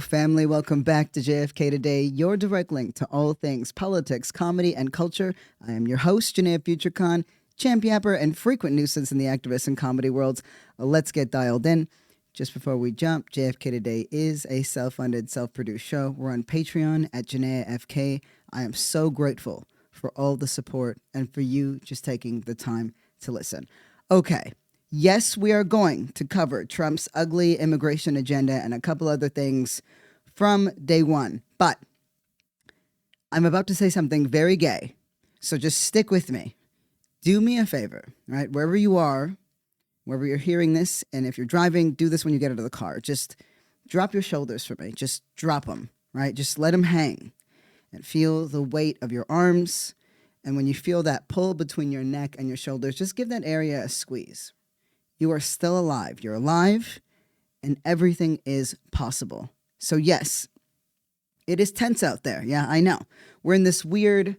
family. Welcome back to JFK Today, your direct link to all things politics, comedy, and culture. I am your host, Janaya Future Khan, champ yapper and frequent nuisance in the activist and comedy worlds. Let's get dialed in. Just before we jump, JFK Today is a self-funded, self-produced show. We're on Patreon at Janaya FK. I am so grateful for all the support and for you just taking the time to listen. Okay. Yes, we are going to cover Trump's ugly immigration agenda and a couple other things from day one. But I'm about to say something very gay, so just stick with me. Do me a favor, right? Wherever you are, wherever you're hearing this, and if you're driving, do this when you get out of the car. Just drop your shoulders for me. Just drop them, right? Just let them hang and feel the weight of your arms. And when you feel that pull between your neck and your shoulders, just give that area a squeeze. You are still alive. You're alive, and everything is possible. So yes, it is tense out there. Yeah, I know. We're in this weird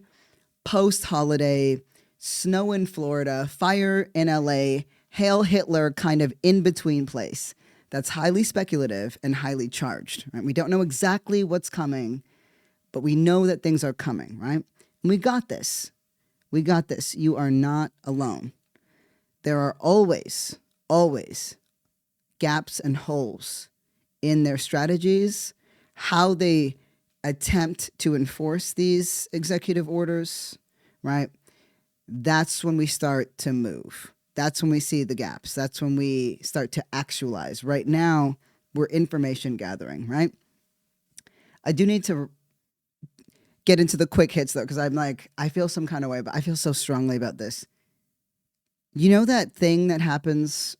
post-holiday, snow in Florida, fire in LA, Hail Hitler kind of in-between place that's highly speculative and highly charged. Right? We don't know exactly what's coming, but we know that things are coming, right? And we got this. We got this. You are not alone. There are always gaps and holes in their strategies, how they attempt to enforce these executive orders, right? That's when we start to move. That's when we see the gaps. That's when we start to actualize. Right now, we're information gathering, right? I do need to get into the quick hits, though, because I feel some kind of way, but I feel so strongly about this. You know that thing that happens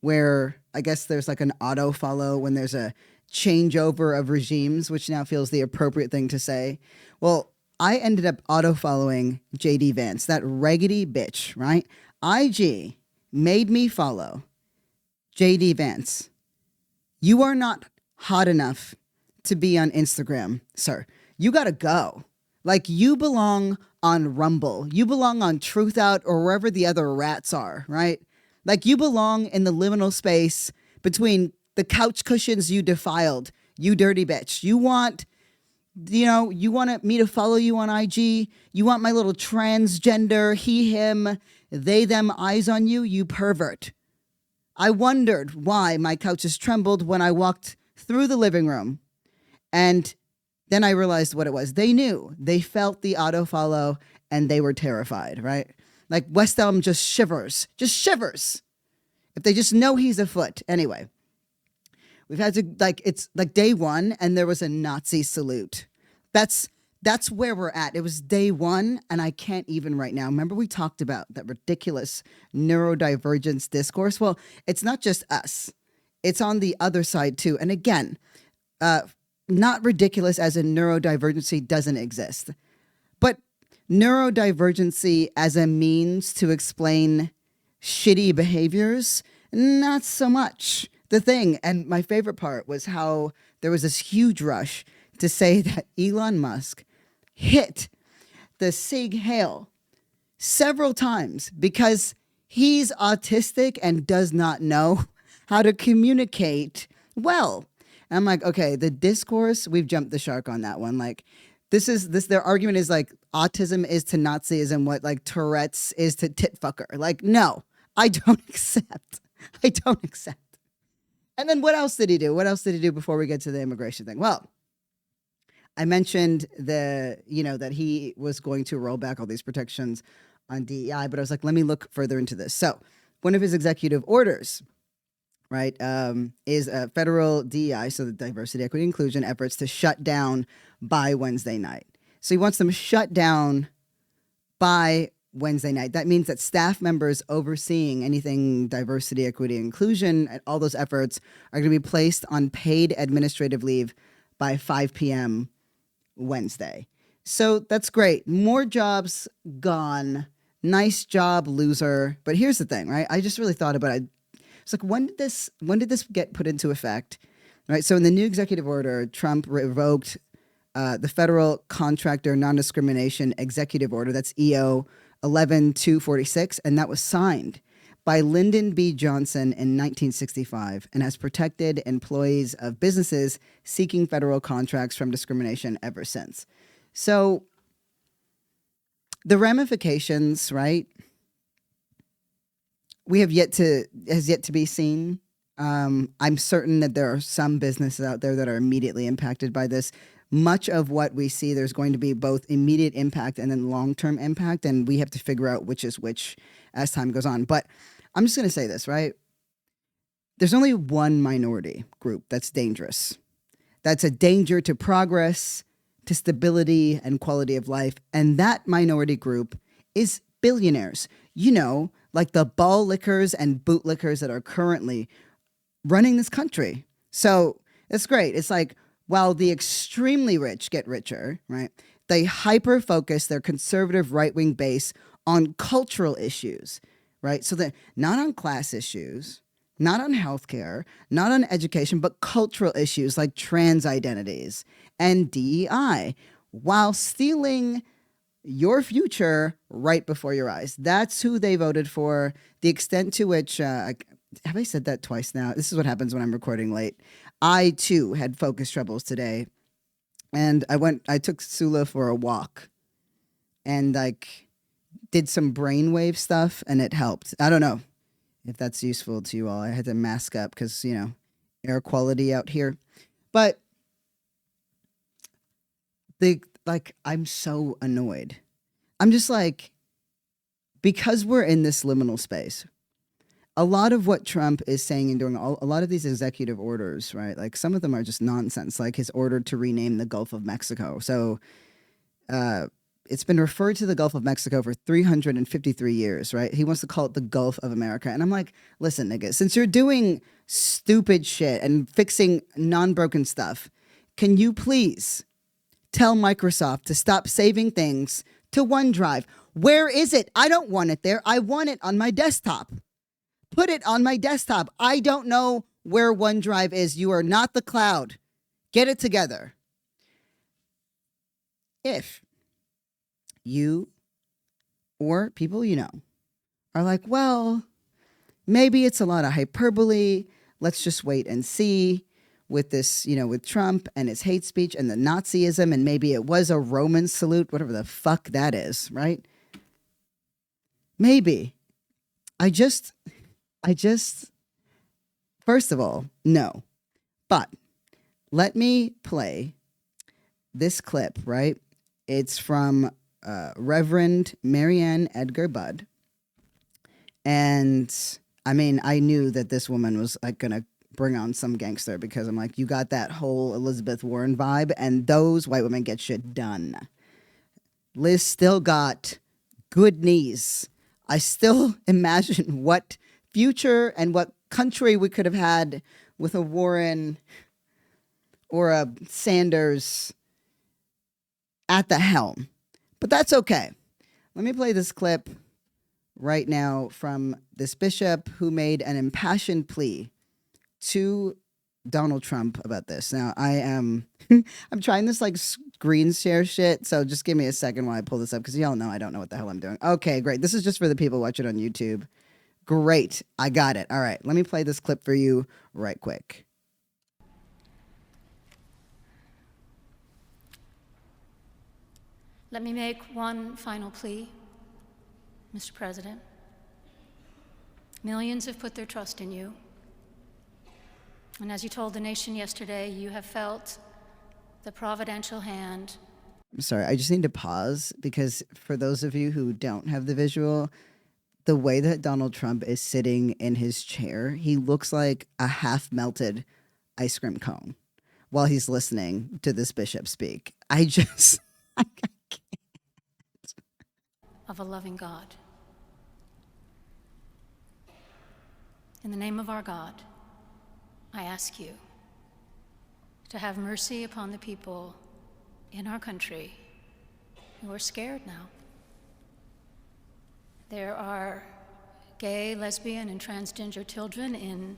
where I guess there's like an auto follow when there's a changeover of regimes, which now feels the appropriate thing to say? Well, I ended up auto following JD Vance, that raggedy bitch, right? IG made me follow JD Vance. You are not hot enough to be on Instagram, sir. You gotta go. Like, you belong on Rumble. You belong on Truth Out or wherever the other rats are, right? Like, you belong in the liminal space between the couch cushions you defiled, you dirty bitch. You want me to follow you on IG? You want my little transgender, he, him, they, them eyes on you? You pervert. I wondered why my couches trembled when I walked through the living room. And then I realized what it was. They knew. They felt the auto follow and they were terrified, right? Like, West Elm just shivers. Just shivers. If they just know he's afoot. Anyway, we've had to, it's like day one and there was a Nazi salute. That's where we're at. It was day one and I can't even right now. Remember we talked about that ridiculous neurodivergence discourse? Well, it's not just us. It's on the other side too. And again, not ridiculous as in neurodivergency doesn't exist, but neurodivergency as a means to explain shitty behaviors, not so much. The thing, and my favorite part was how there was this huge rush to say that Elon Musk hit the Sig Heil several times because he's autistic and does not know how to communicate well. And I'm like, okay, the discourse, we've jumped the shark on that one. Like, their argument is like autism is to Nazism what like Tourette's is to tit fucker. Like, no, I don't accept. I don't accept. And then what else did he do? What else did he do before we get to the immigration thing? Well, I mentioned that he was going to roll back all these protections on DEI, but I was like, let me look further into this. So one of his executive orders, right, is a federal DEI, so the diversity, equity, inclusion efforts to shut down by Wednesday night. So he wants them shut down by Wednesday night. That means that staff members overseeing anything diversity, equity, inclusion, and all those efforts are going to be placed on paid administrative leave by 5 p.m. Wednesday. So that's great. More jobs gone. Nice job, loser. But here's the thing, right? I just really thought about it. It's like, when did this get put into effect? Right. So in the new executive order, Trump revoked the federal contractor non-discrimination executive order. That's EO 11246, and that was signed by Lyndon B. Johnson in 1965 and has protected employees of businesses seeking federal contracts from discrimination ever since. So the ramifications, right, has yet to be seen. I'm certain that there are some businesses out there that are immediately impacted by this. Much of what we see, there's going to be both immediate impact and then long-term impact, and we have to figure out which is which as time goes on. But I'm just going to say this, right? There's only one minority group that's dangerous. That's a danger to progress, to stability and quality of life. And that minority group is billionaires. You know, like the ball lickers and bootlickers that are currently running this country. So it's great. It's like, while the extremely rich get richer, right? They hyper focus their conservative right wing base on cultural issues, right? So that not on class issues, not on healthcare, not on education, but cultural issues like trans identities and DEI, while stealing your future right before your eyes. That's who they voted for. The extent to which, have I said that twice now? This is what happens when I'm recording late. I too had focus troubles today, and I took Sula for a walk, and like did some brainwave stuff, and it helped. I don't know if that's useful to you all. I had to mask up because, you know, air quality out here, but I'm so annoyed. I'm just like, because we're in this liminal space, a lot of what Trump is saying and doing, a lot of these executive orders, right? Like some of them are just nonsense, like his order to rename the Gulf of Mexico. So it's been referred to the Gulf of Mexico for 353 years, right? He wants to call it the Gulf of America. And I'm like, listen, nigga, since you're doing stupid shit and fixing non-broken stuff, can you please tell Microsoft to stop saving things to OneDrive? Where is it? I don't want it there. I want it on my desktop. Put it on my desktop. I don't know where OneDrive is. You are not the cloud. Get it together. If you or people you know are like, well, maybe it's a lot of hyperbole. Let's just wait and see with this, you know, with Trump and his hate speech and the Nazism, and maybe it was a Roman salute, whatever the fuck that is, right? Maybe. I just, first of all, no. But let me play this clip, right? It's from Reverend Marianne Edgar Budd. And I mean, I knew that this woman was like going to bring on some gangster, because I'm like, you got that whole Elizabeth Warren vibe, and those white women get shit done. Liz still got good knees. I still imagine what future and what country we could have had with a Warren or a Sanders at the helm. But that's okay. Let me play this clip right now from this bishop who made an impassioned plea to Donald Trump about this. Now, I'm trying this like screen share shit, so just give me a second while I pull this up, because y'all know I don't know what the hell I'm doing. Okay, great. This is just for the people watching on YouTube. Great. I got it. All right, let me play this clip for you right quick. Let me make one final plea, Mr. President. Millions have put their trust in you. And as you told the nation yesterday, you have felt the providential hand. I'm sorry, I just need to pause, because for those of you who don't have the visual, the way that Donald Trump is sitting in his chair, he looks like a half-melted ice cream cone while he's listening to this bishop speak. I can't. Of a loving God. In the name of our God, I ask you to have mercy upon the people in our country who are scared now. There are gay, lesbian, and transgender children in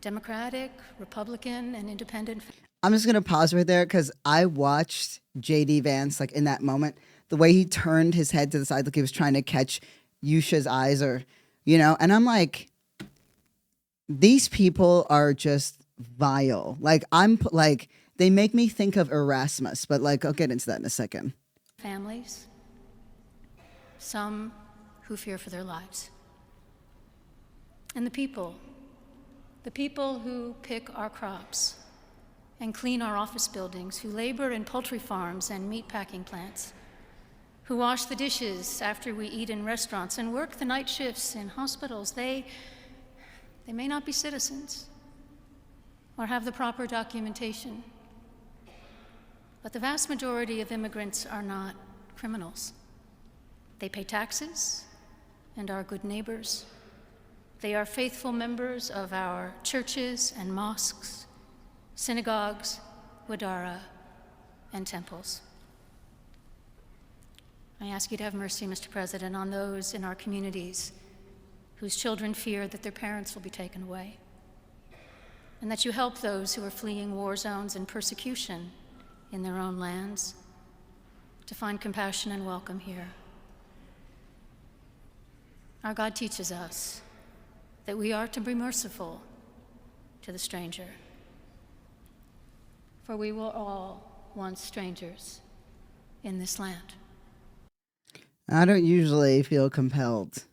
Democratic, Republican, and Independent. I'm just going to pause right there, because I watched J.D. Vance, like in that moment, the way he turned his head to the side like he was trying to catch Yusha's eyes, or you know? And I'm like, these people are just vile. Like, like, they make me think of Erasmus, but like, I'll get into that in a second. Families, some who fear for their lives. And the people who pick our crops and clean our office buildings, who labor in poultry farms and meat packing plants, who wash the dishes after we eat in restaurants and work the night shifts in hospitals, they may not be citizens or have the proper documentation, but the vast majority of immigrants are not criminals. They pay taxes and are good neighbors. They are faithful members of our churches and mosques, synagogues, wadara, and temples. I ask you to have mercy, Mr. President, on those in our communities whose children fear that their parents will be taken away, and that you help those who are fleeing war zones and persecution in their own lands to find compassion and welcome here. Our God teaches us that we are to be merciful to the stranger, for we were all once strangers in this land. I don't usually feel compelled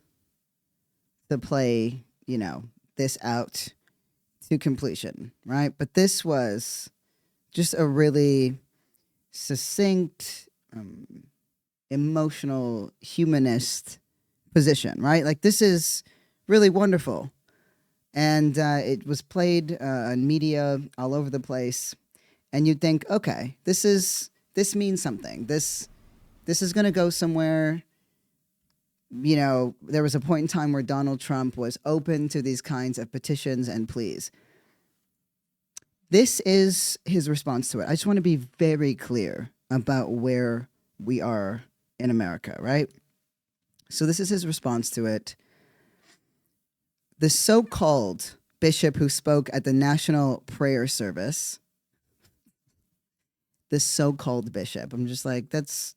to play, you know, this out to completion, right? But this was just a really succinct, emotional, humanist position, right? Like, this is really wonderful. And it was played on media all over the place. And you'd think, okay, this means something. This is going to go somewhere. You know, there was a point in time where Donald Trump was open to these kinds of petitions and pleas. This is his response to it. I just want to be very clear about where we are in America, right? So this is his response to it. The so-called bishop who spoke at the National Prayer Service, the so-called bishop, I'm just like, that's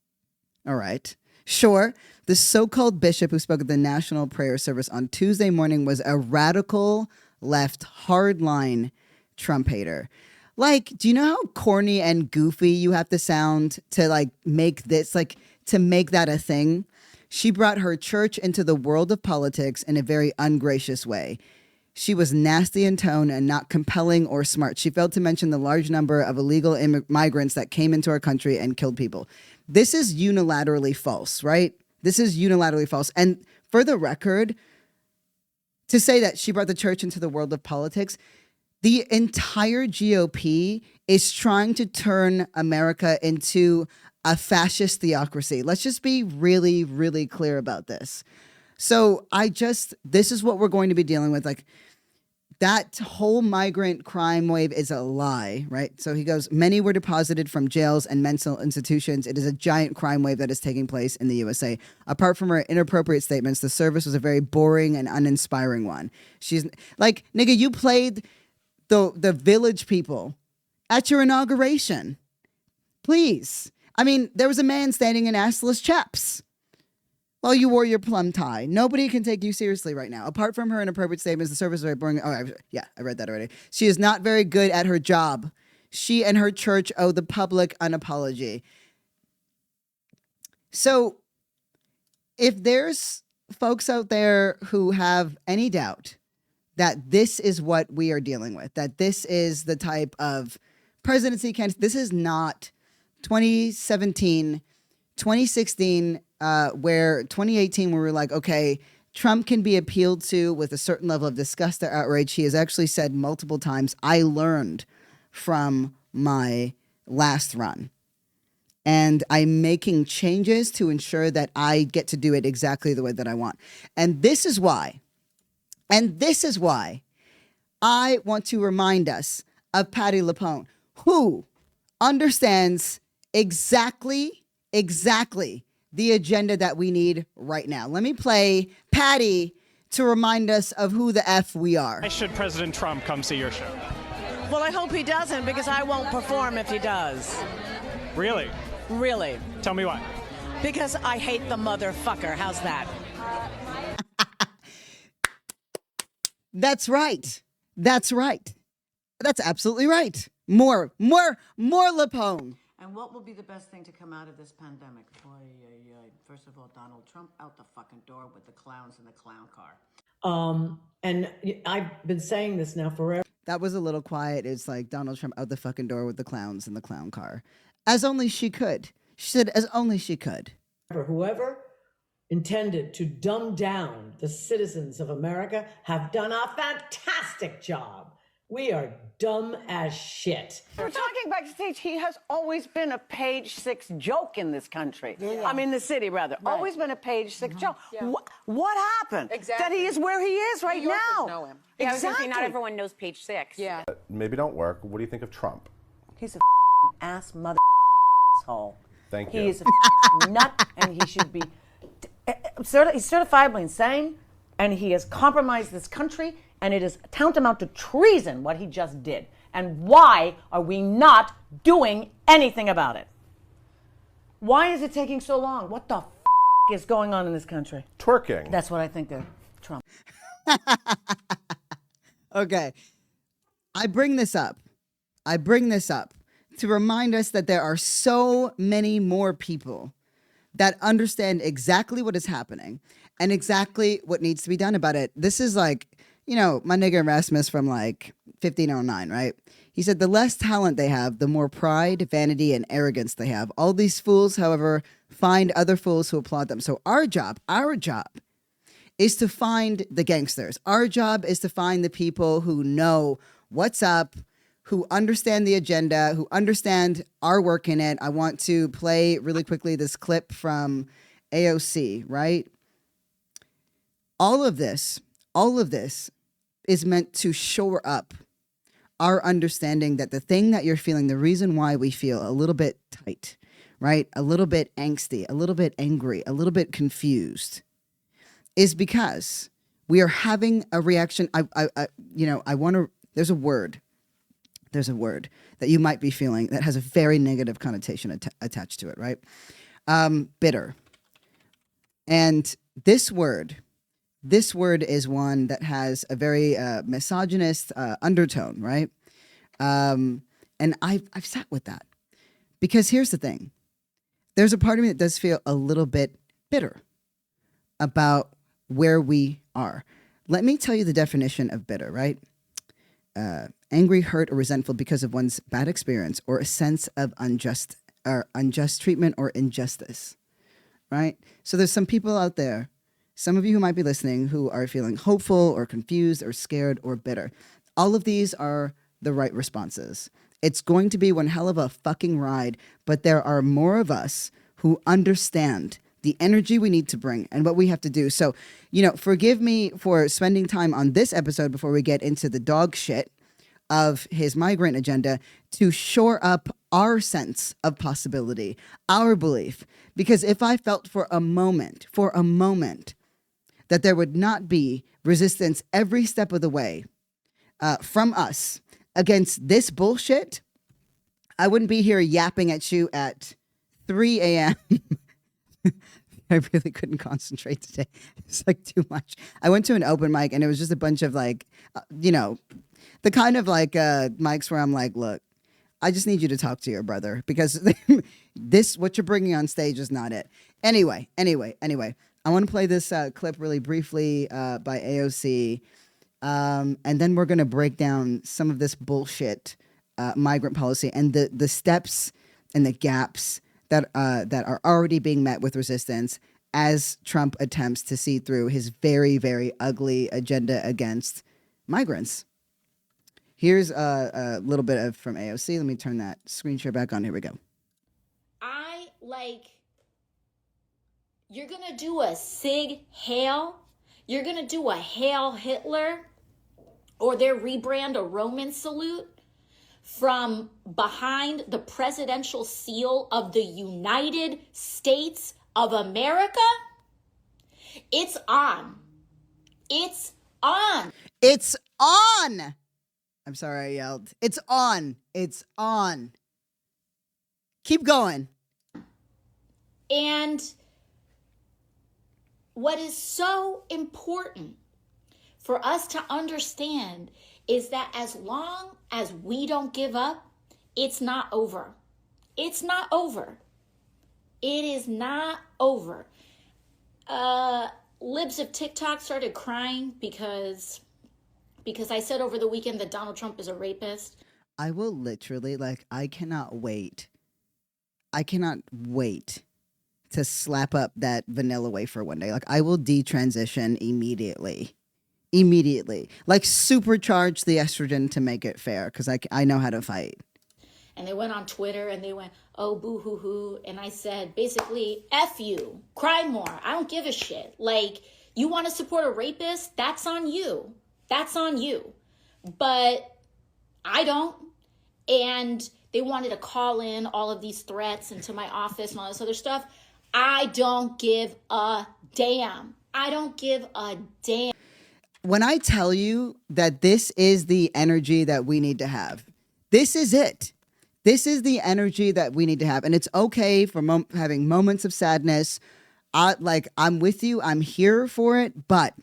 all right. Sure, the so-called bishop who spoke at the National Prayer Service on Tuesday morning was a radical left hardline Trump hater. Like, do you know how corny and goofy you have to sound to like make this, like to make that a thing? She brought her church into the world of politics in a very ungracious way. She was nasty in tone and not compelling or smart. She failed to mention the large number of illegal migrants that came into our country and killed people. This is unilaterally false, right? This is unilaterally false. And for the record, to say that she brought the church into the world of politics, the entire GOP is trying to turn America into a fascist theocracy. Let's just be really, really clear about this. So this is what we're going to be dealing with. Like, that whole migrant crime wave is a lie, right? So he goes, many were deposited from jails and mental institutions. It is a giant crime wave that is taking place in the USA. Apart from her inappropriate statements, the service was a very boring and uninspiring one. She's like, nigga, you played the Village People at your inauguration. Please. I mean, there was a man standing in assless chaps while you wore your plum tie. Nobody can take you seriously right now. Apart from her inappropriate statements, the service is very boring. Oh, I read that already. She is not very good at her job. She and her church owe the public an apology. So if there's folks out there who have any doubt that this is what we are dealing with, that this is the type of presidency candidate, this is not 2017, 2016, where 2018, where we're like, okay, Trump can be appealed to with a certain level of disgust or outrage. He has actually said multiple times, I learned from my last run. And I'm making changes to ensure that I get to do it exactly the way that I want. And this is why I want to remind us of Patti LuPone, who understands exactly the agenda that we need right now. Let me play Patti to remind us of who the F we are. Why should President Trump come see your show? Well, I hope he doesn't, because I won't perform if he does. Really? Really. Tell me why. Because I hate the motherfucker. How's that? That's right. That's right. That's absolutely right. More Lapone. And what will be the best thing to come out of this pandemic? First of all, Donald Trump out the fucking door with the clowns in the clown car. And I've been saying this now forever. That was a little quiet. It's like Donald Trump out the fucking door with the clowns in the clown car. As only she could. She said as only she could. Whoever intended to dumb down the citizens of America have done a fantastic job. We are dumb as shit. We're talking backstage. He has always been a page 6 joke in this country. Yeah. I mean, the city, rather. Right. Always been a page 6 joke. Yeah. What happened? Exactly. That he is where he is right now. Know him. Yeah, exactly. Not everyone knows page 6. Yeah. Maybe don't work. What do you think of Trump? He's a ass mother asshole. Thank you. He is a nut, and he should be. He's certifiably insane, and he has compromised this country, and it is tantamount to treason what he just did. And why are we not doing anything about it? Why is it taking so long? What the is going on in this country? Twerking. That's what I think of Trump. Okay. I bring this up to remind us that there are so many more people that understand exactly what is happening and exactly what needs to be done about it. This is like, you know, my nigga Erasmus from like 1509, right? He said the less talent they have, the more pride, vanity, and arrogance they have. All these fools, however, find other fools who applaud them. So our job is to find the gangsters. Our job is to find the people who know what's up, who understand the agenda, who understand our work in it. I want to play really quickly this clip from AOC, right? All of this is meant to shore up our understanding that the thing that you're feeling, the reason why we feel a little bit tight, right? A little bit angsty, a little bit angry, a little bit confused is because we are having a reaction. There's a word that you might be feeling that has a very negative connotation attached to it, right? Bitter. And this word is one that has a very misogynist undertone, right? And I've sat with that because here's the thing. There's a part of me that does feel a little bit bitter about where we are. Let me tell you the definition of bitter, right? Angry, hurt, or resentful because of one's bad experience or a sense of unjust treatment or injustice, right? So there's some people out there, some of you who might be listening, who are feeling hopeful or confused or scared or bitter. All of these are the right responses. It's going to be one hell of a fucking ride, but there are more of us who understand the energy we need to bring and what we have to do. So, forgive me for spending time on this episode before we get into the dog shit of his migrant agenda to shore up our sense of possibility, our belief. Because if I felt for a moment, that there would not be resistance every step of the way from us against this bullshit, I wouldn't be here yapping at you at 3 a.m. I really couldn't concentrate today. It's like too much. I went to an open mic and it was just a bunch of like, the kind of like mics where I'm like, look, I just need you to talk to your brother because what you're bringing on stage is not it. Anyway. I want to play this clip really briefly by AOC. And then we're going to break down some of this bullshit migrant policy and the steps and the gaps that are already being met with resistance as Trump attempts to see through his very, very ugly agenda against migrants. Here's a little bit from AOC. Let me turn that screen share back on. Here we go. You're going to do a Sig Heil? You're going to do a Hail Hitler? Or their rebrand a Roman salute? From behind the presidential seal of the United States of America? It's on. It's on. It's on. I'm sorry I yelled. It's on. It's on. Keep going. And what is so important for us to understand is that as long as we don't give up, it's not over. It's not over. It is not over. Libs of TikTok started crying because I said over the weekend that Donald Trump is a rapist. I will literally, like, I cannot wait. I cannot wait to slap up that vanilla wafer one day. Like, I will detransition immediately. Immediately. Like, supercharge the estrogen to make it fair, because I know how to fight. And they went on Twitter and they went, oh, boo hoo hoo. And I said, basically, F you, cry more. I don't give a shit. Like, you want to support a rapist? That's on you. That's on you. But I don't. And they wanted to call in all of these threats into my office and all this other stuff. I don't give a damn. I don't give a damn. When I tell you that this is the energy that we need to have, this is it. This is the energy that we need to have. And it's okay for having moments of sadness. I'm with you. I'm here for it. But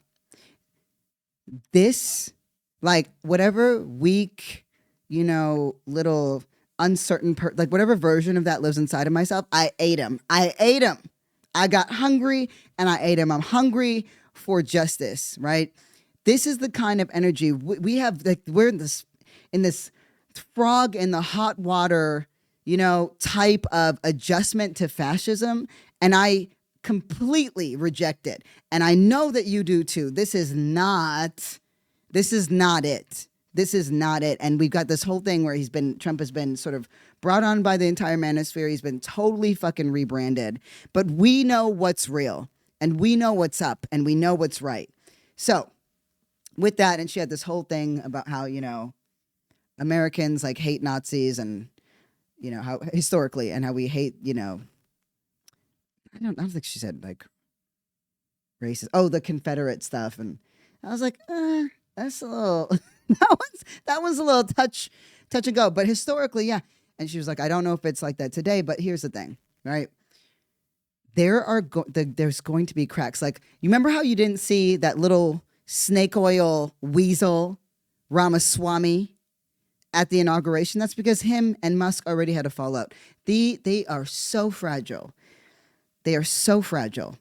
this, like, whatever weak, little uncertain, like whatever version of that lives inside of myself, I ate him. I got hungry and I ate him. I'm hungry for justice, right? This is the kind of energy we have. Like, we're in this frog in the hot water, type of adjustment to fascism. And I completely reject it. And I know that you do too. This is not it. This is not it. And we've got this whole thing where Trump has been sort of brought on by the entire manosphere. He's been totally fucking rebranded. But we know what's real and we know what's up and we know what's right. So with that, and she had this whole thing about how, Americans like hate Nazis and, how historically and how we hate, I don't think she said like racist. Oh, the Confederate stuff. And I was like, that's a little, that one's a little touch and go. But historically, yeah. And she was like, I don't know if it's like that today, but here's the thing, right? There's going to be cracks. Like, you remember how you didn't see that little snake oil weasel Ramaswamy at the inauguration? That's because him and Musk already had a fallout. They are so fragile. They are so fragile.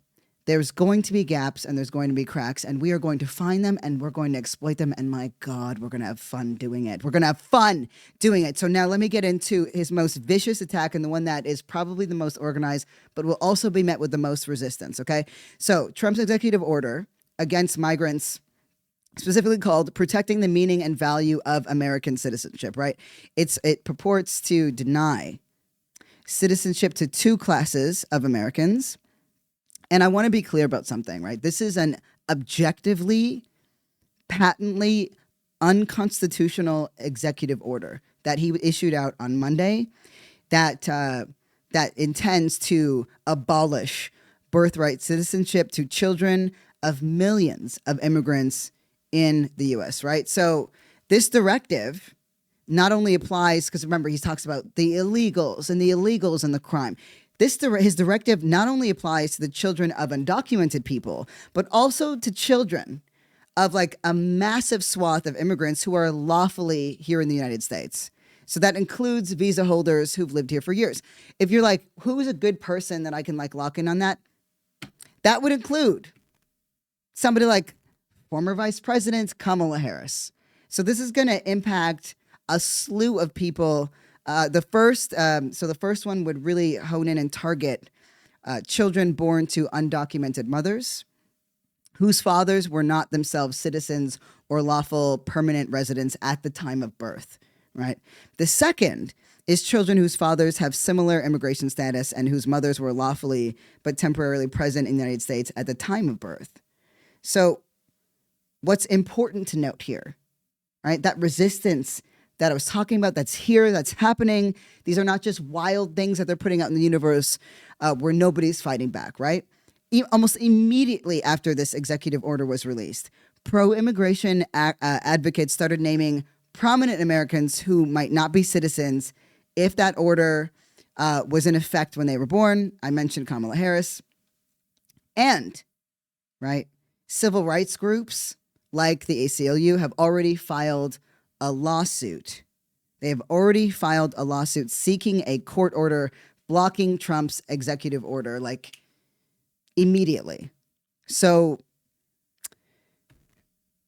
There's going to be gaps and there's going to be cracks, and we are going to find them and we're going to exploit them. And my God, we're going to have fun doing it. We're going to have fun doing it. So now let me get into his most vicious attack, and the one that is probably the most organized, but will also be met with the most resistance. Okay. So Trump's executive order against migrants, specifically called Protecting the Meaning and Value of American Citizenship, right? It purports to deny citizenship to two classes of Americans. And I want to be clear about something, right? This is an objectively, patently unconstitutional executive order that he issued out on Monday that intends to abolish birthright citizenship to children of millions of immigrants in the U.S., right? So this directive not only applies, because remember, he talks about the illegals and the crime. His directive not only applies to the children of undocumented people, but also to children of like a massive swath of immigrants who are lawfully here in the United States. So that includes visa holders who've lived here for years. If you're like, who is a good person that I can like lock in on that? That would include somebody like former Vice President Kamala Harris. So this is going to impact a slew of people. The first one would really hone in and target children born to undocumented mothers whose fathers were not themselves citizens or lawful permanent residents at the time of birth, right? The second is children whose fathers have similar immigration status and whose mothers were lawfully but temporarily present in the United States at the time of birth. So what's important to note here, right? That resistance that I was talking about, that's here, that's happening. These are not just wild things that they're putting out in the universe where nobody's fighting back, right? Almost immediately after this executive order was released, pro-immigration advocates started naming prominent Americans who might not be citizens if that order was in effect when they were born. I mentioned Kamala Harris. And, right, civil rights groups like the ACLU, have already filed a lawsuit. They have already filed a lawsuit seeking a court order blocking Trump's executive order, like immediately. So,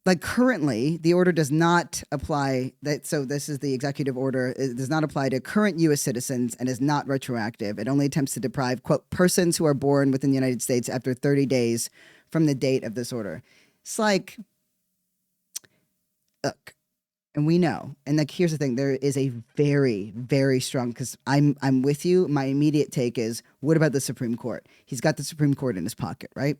like currently, the order does not apply. So this is the executive order. It does not apply to current U.S. citizens and is not retroactive. It only attempts to deprive, quote, persons who are born within the United States after 30 days from the date of this order. It's like, look, and we know, and like here's the thing: there is a very, very strong. Because I'm with you. My immediate take is, what about the Supreme Court? He's got the Supreme Court in his pocket, right?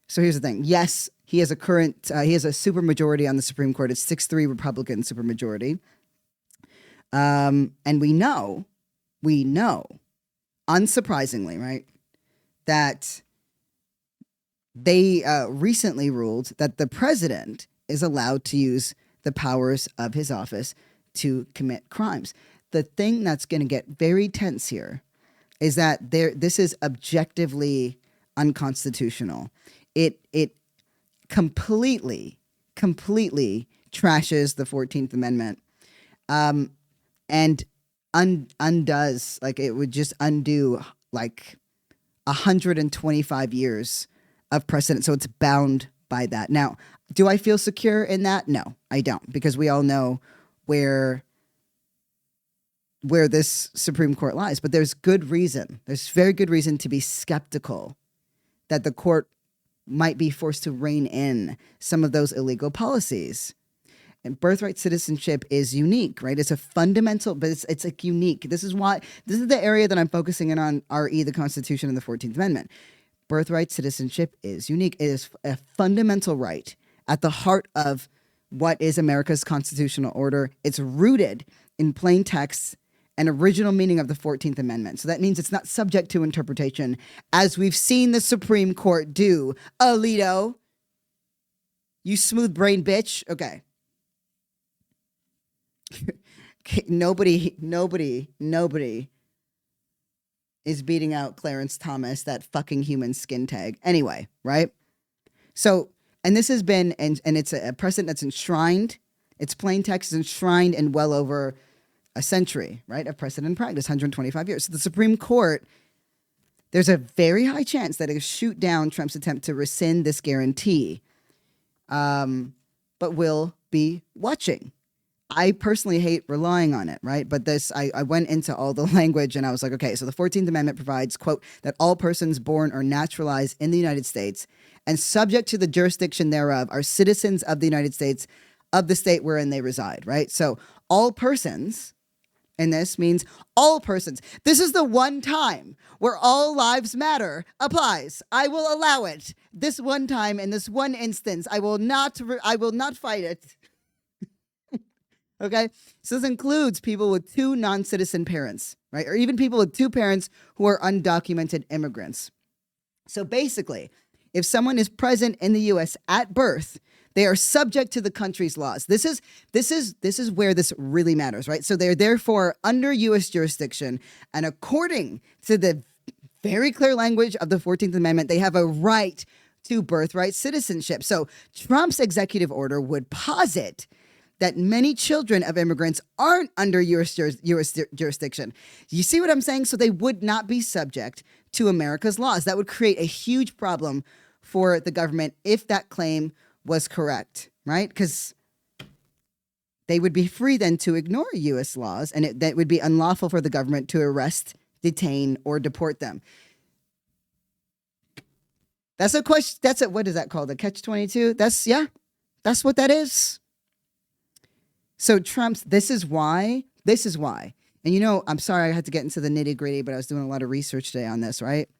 So here's the thing. Yes, he has a supermajority on the Supreme Court. It's 6-3 Republican supermajority. And we know, unsurprisingly, right, that they recently ruled that the president is allowed to use the powers of his office to commit crimes. The thing that's going to get very tense here is that this is objectively unconstitutional. It completely trashes the 14th Amendment, and undoes, like it would just undo like 125 years of precedent. So it's bound by that. Now, do I feel secure in that? No, I don't, because we all know where this Supreme Court lies. But there's good reason. There's very good reason to be skeptical that the court might be forced to rein in some of those illegal policies. And birthright citizenship is unique, right? It's a fundamental, but it's like unique. This is the area that I'm focusing in on, RE, the Constitution and the 14th Amendment. Birthright citizenship is unique. It is a fundamental right at the heart of what is America's constitutional order. It's rooted in plain text and original meaning of the 14th Amendment. So that means it's not subject to interpretation, as we've seen the Supreme Court do. Alito, you smooth brain bitch. Okay. Nobody is beating out Clarence Thomas, that fucking human skin tag. Anyway, right? So, and this has been, and it's a precedent that's enshrined. It's plain text is enshrined in well over a century, right, of precedent and practice, 125 years. So the Supreme Court, there's a very high chance that it'll shoot down Trump's attempt to rescind this guarantee, but we'll be watching. I personally hate relying on it, right? But I went into all the language and I was like, okay, so the 14th Amendment provides, quote, that all persons born or naturalized in the United States and subject to the jurisdiction thereof are citizens of the United States, of the state wherein they reside, right? So all persons, and this means all persons. This is the one time where all lives matter applies. I will allow it. This one time, in this one instance, I will not fight it. Okay? So this includes people with 2 non-citizen parents, right? Or even people with 2 parents who are undocumented immigrants. So basically, if someone is present in the U.S. at birth, they are subject to the country's laws. This is where this really matters, right? So they're therefore under U.S. jurisdiction, and according to the very clear language of the 14th Amendment, they have a right to birthright citizenship. So Trump's executive order would posit that many children of immigrants aren't under U.S. jurisdiction. You see what I'm saying? So they would not be subject to America's laws. That would create a huge problem for the government if that claim was correct, right? Because they would be free then to ignore U.S. laws, and that would be unlawful for the government to arrest, detain, or deport them. That's a question. What is that called? A catch-22? That's what that is. So this is why, and I'm sorry I had to get into the nitty-gritty, but I was doing a lot of research today on this, right?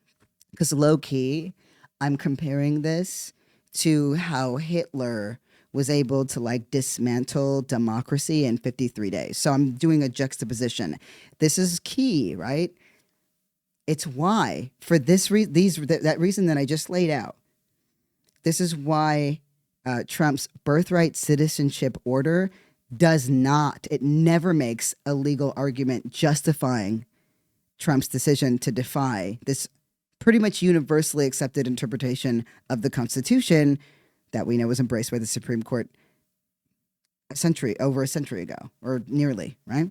Because low-key, I'm comparing this to how Hitler was able to dismantle democracy in 53 days. So I'm doing a juxtaposition. This is key, right? It's why, for that reason that I just laid out, this is why Trump's birthright citizenship order it never makes a legal argument justifying Trump's decision to defy this pretty much universally accepted interpretation of the Constitution that we know was embraced by the Supreme Court over a century ago, or nearly, right?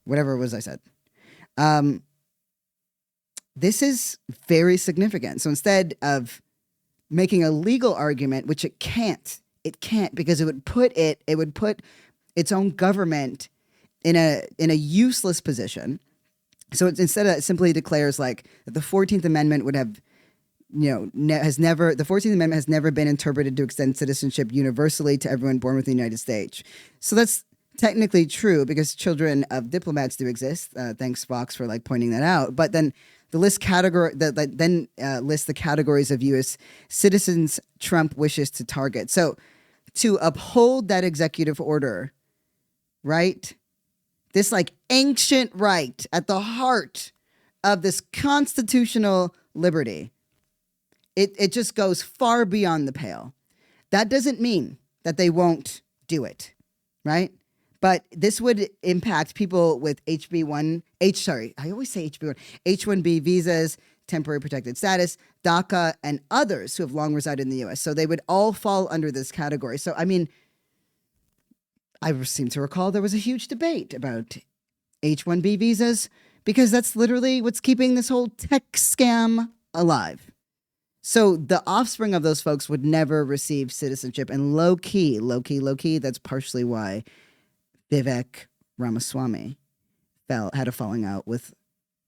Whatever it was I said. This is very significant. So instead of making a legal argument, which it can't because it would put its own government in a useless position. So it's, instead of, it simply declares like that the 14th Amendment would have, the 14th Amendment has never been interpreted to extend citizenship universally to everyone born within the United States. So that's technically true because children of diplomats do exist. Thanks Fox for like pointing that out. But then the lists the categories of U.S. citizens Trump wishes to target. So to uphold that executive order, right? This like ancient right at the heart of this constitutional liberty. It just goes far beyond the pale. That doesn't mean that they won't do it, right? But this would impact people with H-1B visas, temporary protected status, DACA, and others who have long resided in the U.S. So they would all fall under this category. So, I mean, I seem to recall there was a huge debate about H-1B visas because that's literally what's keeping this whole tech scam alive. So the offspring of those folks would never receive citizenship. And low key, that's partially why Vivek Ramaswamy had a falling out with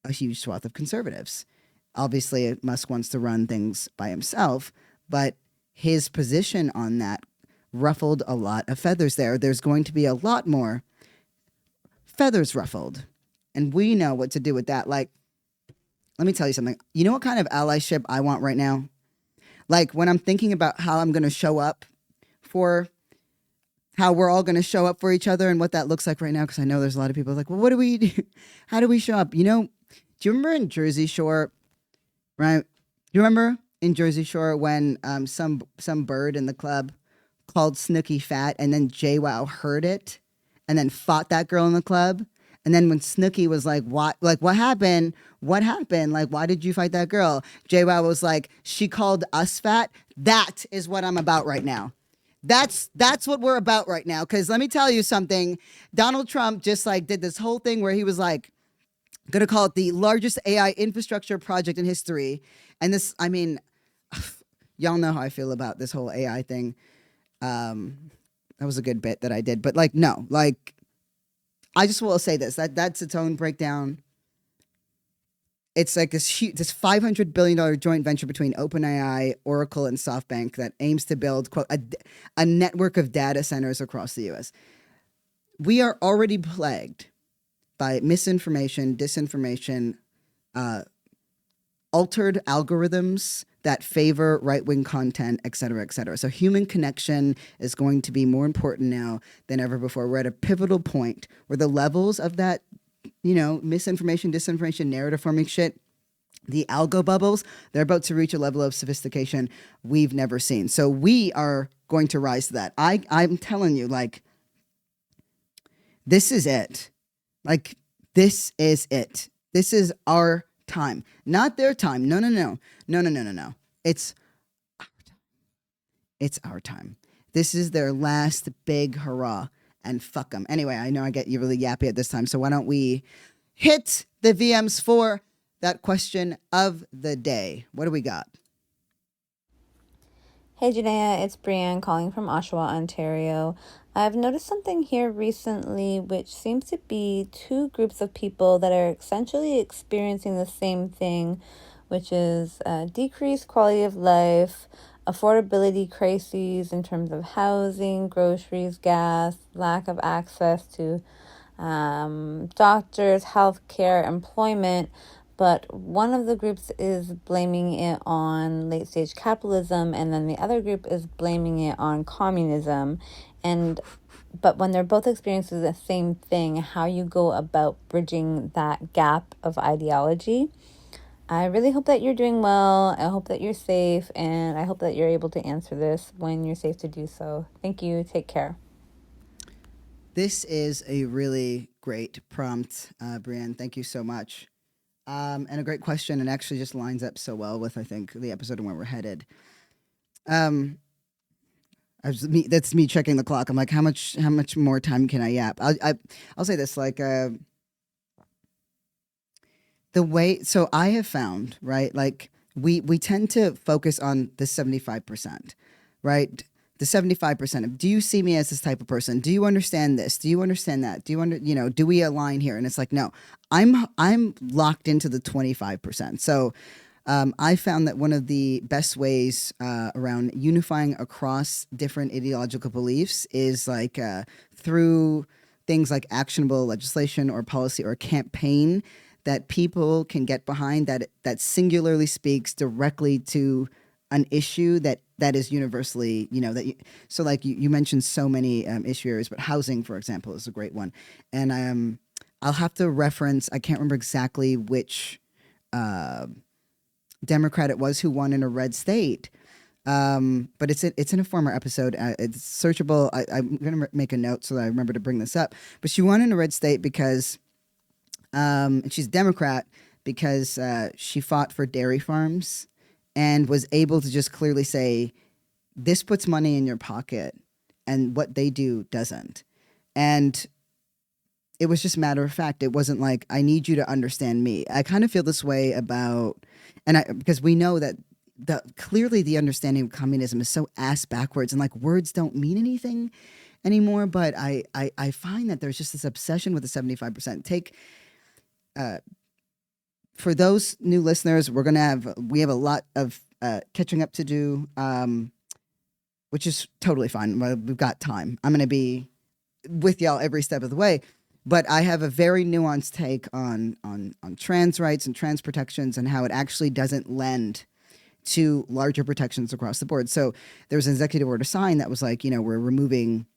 a huge swath of conservatives. Obviously, Musk wants to run things by himself, but his position on that ruffled a lot of feathers there. There's going to be a lot more feathers ruffled. And we know what to do with that. Like, let me tell you something. You know what kind of allyship I want right now? Like when I'm thinking about how I'm going to show up for how we're all going to show up for each other and what that looks like right now. Because I know there's a lot of people like, well, what do we do? How do we show up? You know, do you remember in Jersey Shore, right? You remember in Jersey Shore when some bird in the club called Snooki fat and then JWoww heard it and then fought that girl in the club? And then when Snooki was like, what happened? What happened? Like, why did you fight that girl? JWoww was like, she called us fat. That is what I'm about right now. That's what we're about right now. Because let me tell you something. Donald Trump just like did this whole thing where he was like, going to call it the largest AI infrastructure project in history. And this, I mean, y'all know how I feel about this whole AI thing. That was a good bit that I did. But like, no, like, I just will say this, that's its own breakdown. It's like this $500 billion joint venture between OpenAI, Oracle, and SoftBank that aims to build, quote, a network of data centers across the U.S. We are already plagued by misinformation, disinformation, altered algorithms that favor right-wing content, et cetera, et cetera. So human connection is going to be more important now than ever before. We're at a pivotal point where the levels of that, misinformation, disinformation, narrative forming shit, the algo bubbles, they're about to reach a level of sophistication we've never seen. So we are going to rise to that. I'm telling you, like, this is it. Like, this is it. This is our time, not their time. No. It's our time. It's our time. This is their last big hurrah, and fuck them. Anyway, I know I get you really yappy at this time, so why don't we hit the VMs for that question of the day? What do we got? Hey Janaya, it's Brienne calling from Oshawa, Ontario. I've noticed something here recently which seems to be two groups of people that are essentially experiencing the same thing, which is decreased quality of life, affordability crises in terms of housing, groceries, gas, lack of access to doctors, healthcare, employment. But one of the groups is blaming it on late-stage capitalism, and then the other group is blaming it on communism. But when they're both experiencing the same thing, how you go about bridging that gap of ideology. I really hope that you're doing well. I hope that you're safe, and I hope that you're able to answer this when you're safe to do so. Thank you. Take care. This is a really great prompt, Brienne. Thank you so much. And a great question, and actually just lines up so well with, I think, the episode and where we're headed. That's me checking the clock. I'm like, how much more time can I yap? I'll say this, like, the way, so I have found, right, like we tend to focus on the 75%, right? The 75% of, do you see me as this type of person? Do you understand this? Do you understand that? Do we align here? And it's like, no, I'm locked into the 25%. So I found that one of the best ways around unifying across different ideological beliefs is like through things like actionable legislation or policy or campaign that people can get behind, that singularly speaks directly to an issue that is universally, so like you mentioned so many issue areas, but housing, for example, is a great one. And I'll have to reference, I can't remember exactly which Democrat it was who won in a red state. But it's in a former episode. It's searchable. I'm going to make a note so that I remember to bring this up. But she won in a red state because, and she's a Democrat because she fought for dairy farms and was able to just clearly say, this puts money in your pocket and what they do doesn't. And it was just matter of fact. It wasn't like, I need you to understand me. I kind of feel this way about, because we know that clearly the understanding of communism is so ass backwards and like words don't mean anything anymore. But I find that there's just this obsession with the 75%. For those new listeners, we have a lot of catching up to do, which is totally fine. We've got time. I'm going to be with y'all every step of the way. But I have a very nuanced take on trans rights and trans protections and how it actually doesn't lend to larger protections across the board. So there was an executive order signed that was like, we're removing,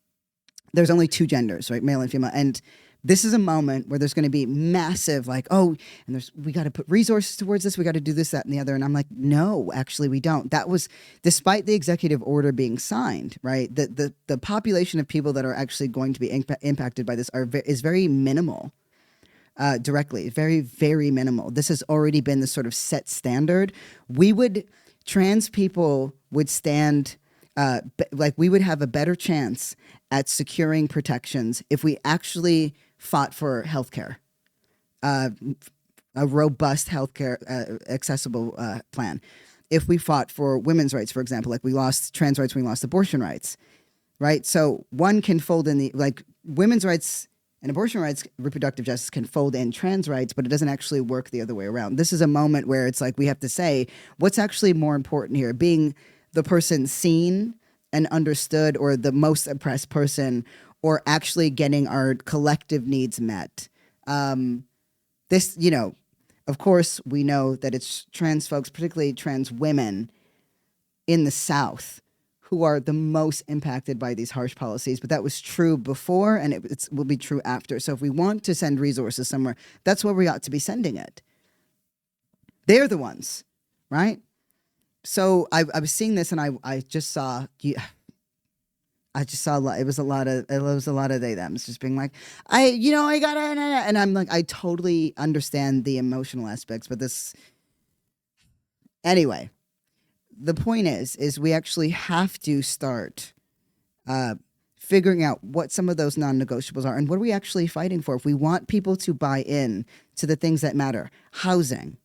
there's only two genders, right? Male and female. And this is a moment where there's going to be massive, like, we got to put resources towards this. We got to do this, that, and the other. And I'm like, no, actually, we don't. That was, despite the executive order being signed, right? The population of people that are actually going to be impacted by this is very minimal. Directly, very, very minimal. This has already been the sort of set standard. Trans people would stand, we would have a better chance at securing protections if we actually fought for healthcare, a robust healthcare, accessible plan. If we fought for women's rights, for example, like we lost trans rights, we lost abortion rights, right? So one can fold in women's rights and abortion rights, reproductive justice can fold in trans rights, but it doesn't actually work the other way around. This is a moment where it's like we have to say, what's actually more important here? Being the person seen and understood, or the most oppressed person, or actually getting our collective needs met. This, of course, we know that it's trans folks, particularly trans women in the South, who are the most impacted by these harsh policies. But that was true before, and it will be true after. So if we want to send resources somewhere, that's where we ought to be sending it. They're the ones, right? So I was seeing this, and I just saw, it was a lot of they thems just being like, I gotta, and I'm like, I totally understand the emotional aspects, but this, anyway. The point is we actually have to start figuring out what some of those non-negotiables are and what are we actually fighting for. If we want people to buy in to the things that matter, housing,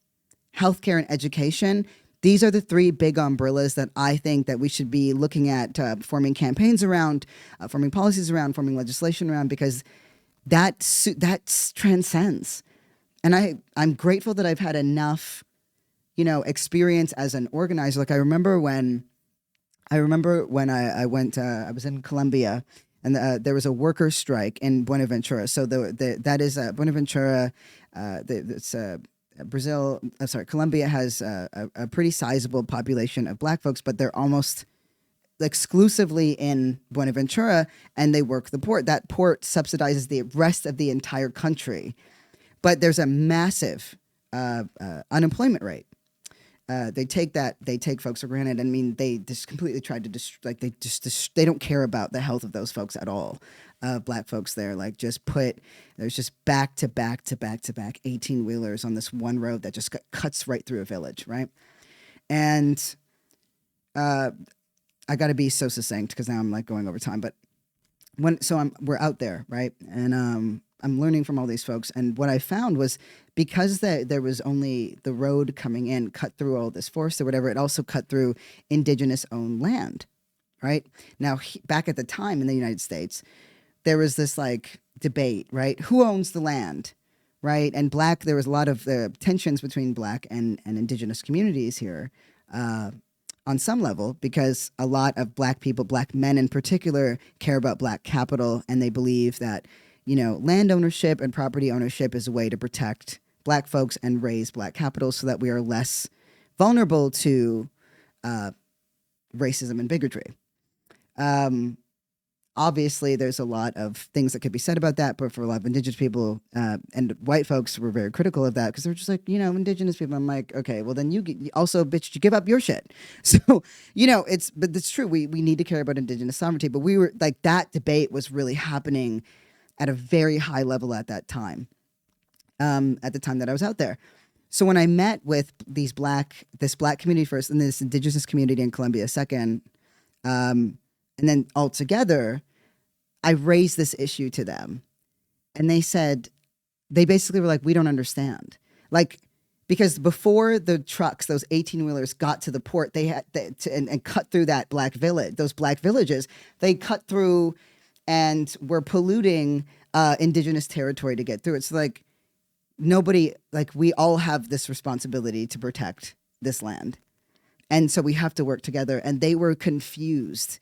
healthcare, and education, these are the three big umbrellas that I think that we should be looking at, forming campaigns around, forming policies around, forming legislation around, because that transcends. And I'm grateful that I've had enough experience as an organizer. Like I remember when I went, I was in Colombia, and there was a worker strike in Buenaventura. So that is Buenaventura. Brazil. I'm sorry, Colombia has a pretty sizable population of Black folks, but they're almost exclusively in Buenaventura, and they work the port. That port subsidizes the rest of the entire country, but there's a massive unemployment rate. They take folks for granted. I mean, they just completely tried to they don't care about the health of those folks at all. Black folks there, there's just back to back 18-wheelers on this one road that just cuts right through a village, right? And I got to be so succinct because now I'm like going over time. But we're out there, right? And I'm learning from all these folks. And what I found was because there was only the road coming in, cut through all this forest or whatever, it also cut through indigenous owned land, right? Now, back at the time in the United States, there was this like debate, right? Who owns the land, right? And there was a lot of tensions between Black and indigenous communities here on some level, because a lot of Black people, Black men in particular, care about Black capital, and they believe that, land ownership and property ownership is a way to protect Black folks and raise Black capital so that we are less vulnerable to racism and bigotry. Obviously, there's a lot of things that could be said about that, but for a lot of indigenous people and white folks were very critical of that because they're just like, indigenous people. I'm like, okay, well then you also, bitch, you give up your shit. So, but it's true. We need to care about indigenous sovereignty, but we were like, that debate was really happening at a very high level at that time, at the time that I was out there. So when I met with this Black community first and this indigenous community in Colombia second, and then altogether, I raised this issue to them. And they basically were like, we don't understand. Like, because before the trucks, those 18-wheelers got to the port, they had and cut through that Black village, those Black villages, they cut through and were polluting indigenous territory to get through it. So like we all have this responsibility to protect this land. And so we have to work together. And they were confused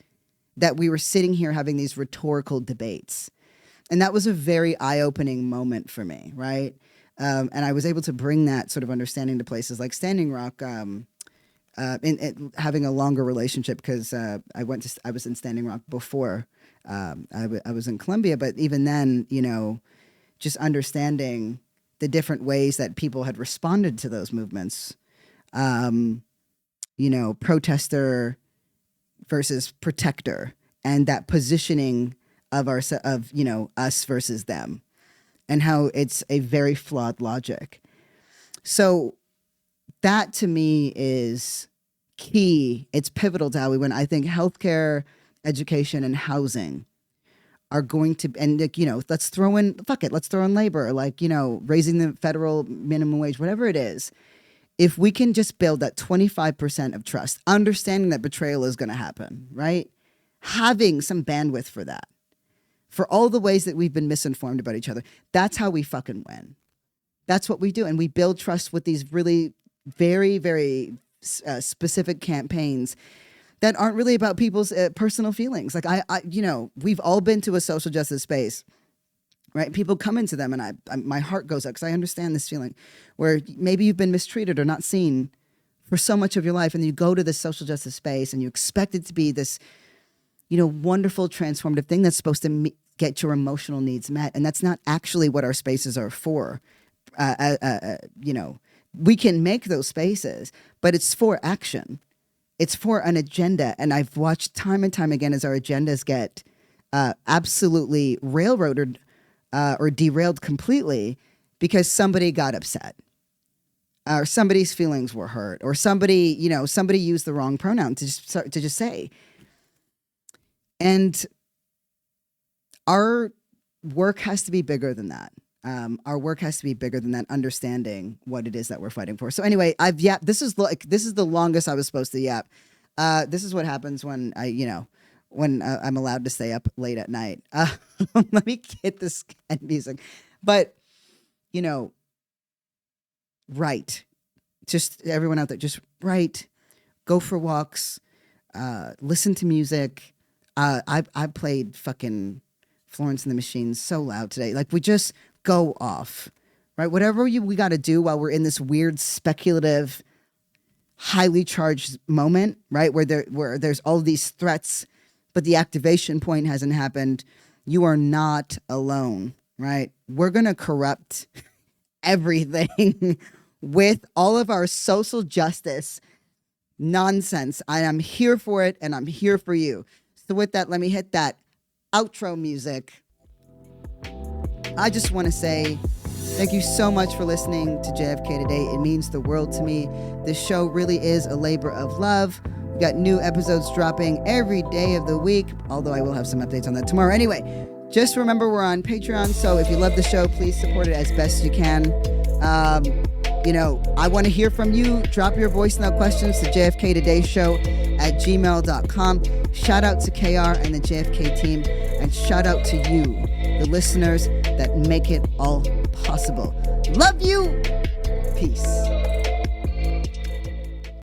that we were sitting here having these rhetorical debates. And that was a very eye-opening moment for me, right? And I was able to bring that sort of understanding to places like Standing Rock, in having a longer relationship because I was in Standing Rock before I was in Colombia. But even then, just understanding the different ways that people had responded to those movements, protester versus protector, and that positioning of us versus them, and how it's a very flawed logic. So that to me is key. It's pivotal to how we win. I think healthcare, education, and housing are going to, and let's throw in labor, raising the federal minimum wage, whatever it is. If we can just build that 25% of trust, understanding that betrayal is going to happen, right? Having some bandwidth for that, for all the ways that we've been misinformed about each other, that's how we fucking win. That's what we do. And we build trust with these really very, very specific campaigns that aren't really about people's personal feelings. Like we've all been to a social justice space, right? People come into them and I my heart goes up because I understand this feeling where maybe you've been mistreated or not seen for so much of your life, and you go to this social justice space and you expect it to be this, wonderful transformative thing that's supposed to get your emotional needs met. And that's not actually what our spaces are for. We can make those spaces, but it's for action. It's for an agenda. And I've watched time and time again as our agendas get absolutely railroaded or derailed completely because somebody got upset or somebody's feelings were hurt or somebody used the wrong pronoun to just say. And our work has to be bigger than that. Our work has to be bigger than that, understanding what it is that we're fighting for. So anyway, I've yapped. This is the longest I was supposed to yap. This is what happens when I'm allowed to stay up late at night. Let me get this music. But, write. Just everyone out there, just write. Go for walks. Listen to music. I played fucking Florence and the Machine so loud today. Like, we just go off, right? Whatever we got to do while we're in this weird speculative, highly charged moment, right? Where there's all these threats, but the activation point hasn't happened. You are not alone, right? We're going to corrupt everything with all of our social justice nonsense. I am here for it, and I'm here for you. So with that, let me hit that outro music. I just want to say thank you so much for listening to JFK Today. It means the world to me. This show really is a labor of love. We got new episodes dropping every day of the week, although I will have some updates on that tomorrow. Anyway, just remember we're on Patreon, so if you love the show, please support it as best you can. I want to hear from you. Drop your voice note questions to jfktodayShow@gmail.com. Shout out to KR and the JFK team, and shout out to you, the listeners that make it all possible. Love you. Peace.